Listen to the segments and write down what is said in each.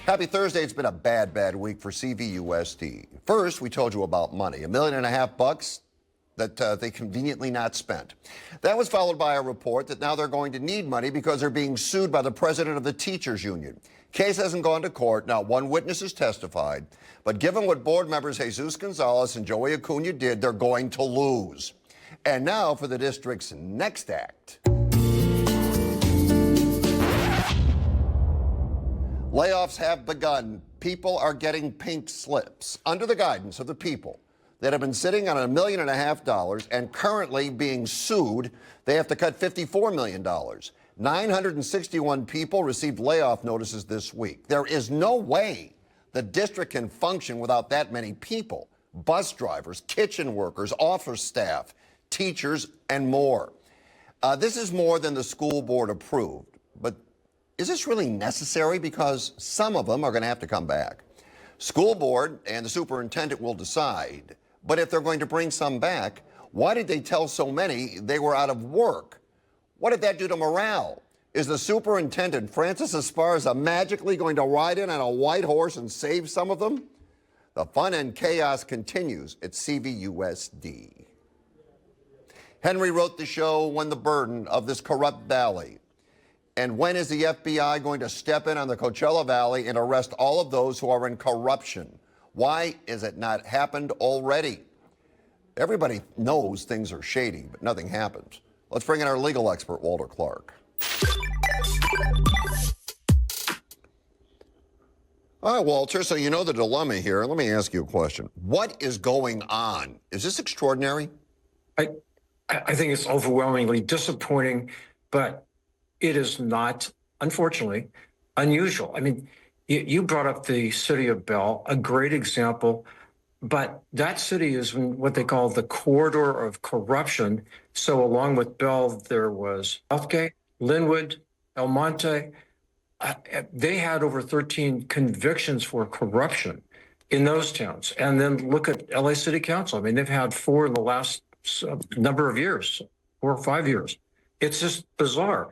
Happy Thursday. It's been a bad week for CVUSD. First, we told you about money, $1.5 million that they conveniently not spent. That was followed by a report that now they're going to need money because they're being sued by the president of the teachers union. Case hasn't gone to court. Not one witness has testified. But given what board members Jesus Gonzalez and Joey Acuna did, they're going to lose. And now for the district's next act. Layoffs have begun. People are getting pink slips under the guidance of the people that have been sitting on $1.5 million and currently being sued. They have to cut $54 million. 961 people received layoff notices this week. There is no way the district can function without that many people. Bus drivers, kitchen workers, office staff, teachers, and more. This is more than the school board approved, but is this really necessary? Because some of them are going to have to come back. School board and the superintendent will decide. But if they're going to bring some back, why did they tell so many they were out of work? What did that do to morale? Is the superintendent, Francis Esparza, magically going to ride in on a white horse and save some of them? The fun and chaos continues at CVUSD. Henry wrote the show When the Burden of This Corrupt Valley. And when is the FBI going to step in on the Coachella Valley and arrest all of those who are in corruption? Why is it not happened already? Everybody knows things are shady, but nothing happens. Let's bring in our legal expert, Walter Clark. All right, Walter, so you know the dilemma here. Let me ask you a question. What is going on? Is this extraordinary? I think it's overwhelmingly disappointing, but it is not, unfortunately, unusual. I mean, you brought up the city of Bell, a great example, but that city is in what they call the corridor of corruption. So along with Bell, there was Southgate, Linwood, El Monte. They had over 13 convictions for corruption in those towns. And then look at LA City Council. I mean, they've had 4 in the last number of years, 4 or 5 years. It's just bizarre.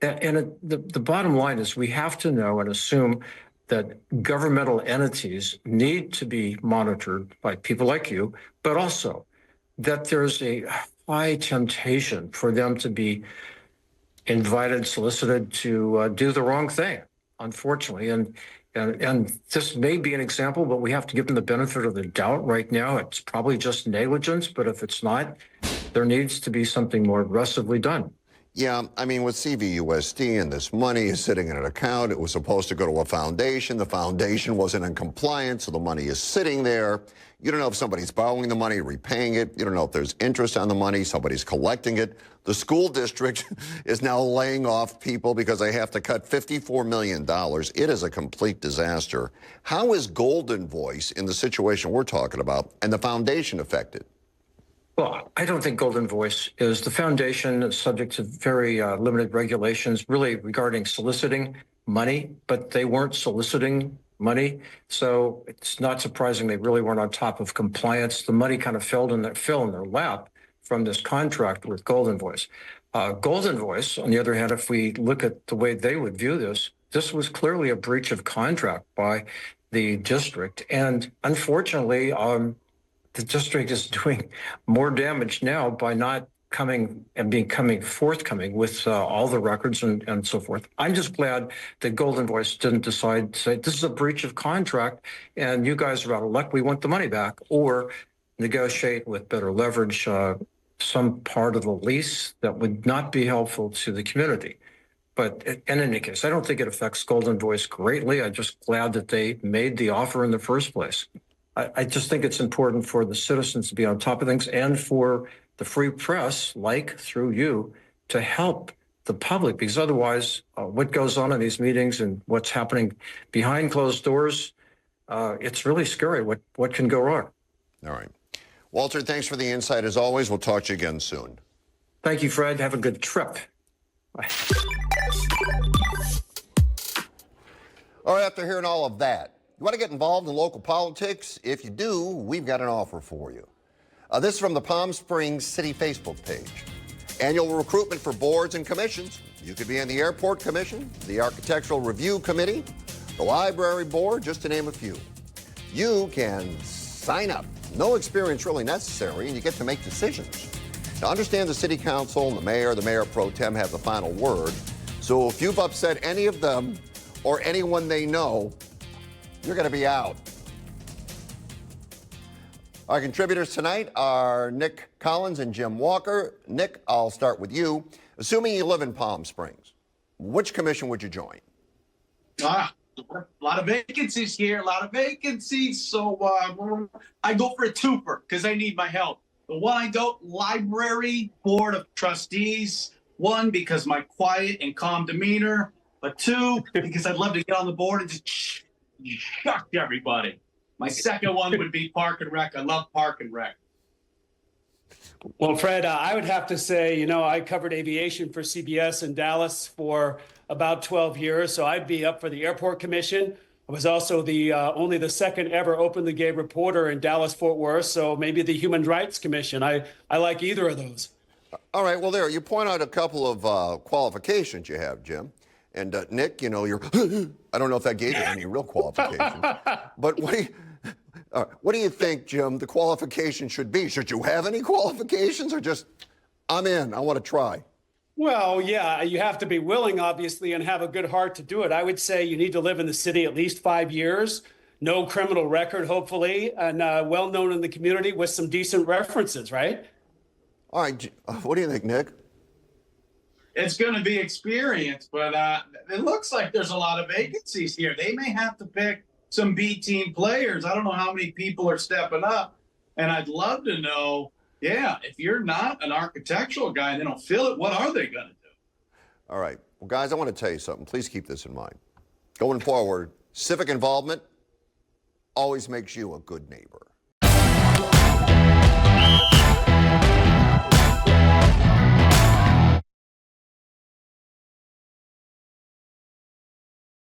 And the bottom line is we have to know and assume that governmental entities need to be monitored by people like you, but also that there's a high temptation for them to be invited, solicited to do the wrong thing, unfortunately. And this may be an example, but we have to give them the benefit of the doubt right now. It's probably just negligence, but if it's not, there needs to be something more aggressively done. Yeah, I mean, with CVUSD and this money is sitting in an account, it was supposed to go to a foundation. The foundation wasn't in compliance, so the money is sitting there. You don't know if somebody's borrowing the money, repaying it. You don't know if there's interest on the money, somebody's collecting it. The school district is now laying off people because they have to cut $54 million. It is a complete disaster. How is Goldenvoice in the situation we're talking about and the foundation affected? Well, I don't think Goldenvoice is. The foundation subject to very limited regulations really regarding soliciting money, but they weren't soliciting money. So it's not surprising they really weren't on top of compliance. The money kind of fell in their lap from this contract with Goldenvoice. Goldenvoice, on the other hand, if we look at the way they would view this, this was clearly a breach of contract by the district. And unfortunately, the district is doing more damage now by not coming and becoming forthcoming with all the records and so forth. I'm just glad that Goldenvoice didn't decide to say, this is a breach of contract and you guys are out of luck, we want the money back, or negotiate with better leverage some part of the lease that would not be helpful to the community. But in any case, I don't think it affects Goldenvoice greatly. I'm just glad that they made the offer in the first place. I just think it's important for the citizens to be on top of things and for the free press, like through you, to help the public, because otherwise what goes on in these meetings and what's happening behind closed doors, it's really scary what can go wrong. All right. Walter, thanks for the insight as always. We'll talk to you again soon. Thank you, Fred. Have a good trip. Bye. All right, after hearing all of that, you want to get involved in local politics? If you do, we've got an offer for you. This is from the Palm Springs City Facebook page. Annual recruitment for boards and commissions. You could be in the Airport Commission, the Architectural Review Committee, the library board, just to name a few. You can sign up. No experience really necessary, and you get to make decisions. Now, understand the city council and the mayor pro tem have the final word. So if you've upset any of them or anyone they know, you're going to be out. Our contributors tonight are Nick Collins and Jim Walker. Nick, I'll start with you. Assuming you live in Palm Springs, which commission would you join? A lot of vacancies here, a lot of vacancies. So I go for a twofer because I need my help. The one I go, Library Board of Trustees. One, because my quiet and calm demeanor. But two, because I'd love to get on the board and just shuck everybody. My second one would be Park and Rec. I love Park and Rec. Well, Fred, I would have to say, I covered aviation for CBS in Dallas for about 12 years, so I'd be up for the Airport Commission. I was also only the second ever openly gay reporter in Dallas-Fort Worth, so maybe the Human Rights Commission. I like either of those. All right, well, there, you point out a couple of qualifications you have, Jim. And Nick, you're, I don't know if that gave you any real qualifications. But what do you think, Jim, the qualification should be? Should you have any qualifications or just, I'm in, I want to try? Well, yeah, you have to be willing, obviously, and have a good heart to do it. I would say you need to live in the city at least 5 years, no criminal record, hopefully, and well-known in the community with some decent references, right? All right, what do you think, Nick? It's going to be experience, but it looks like there's a lot of vacancies here. They may have to pick some B-team players. I don't know how many people are stepping up, and I'd love to know, if you're not an architectural guy and they don't fill it, what are they going to do? All right. Well, guys, I want to tell you something. Please keep this in mind. Going forward, civic involvement always makes you a good neighbor.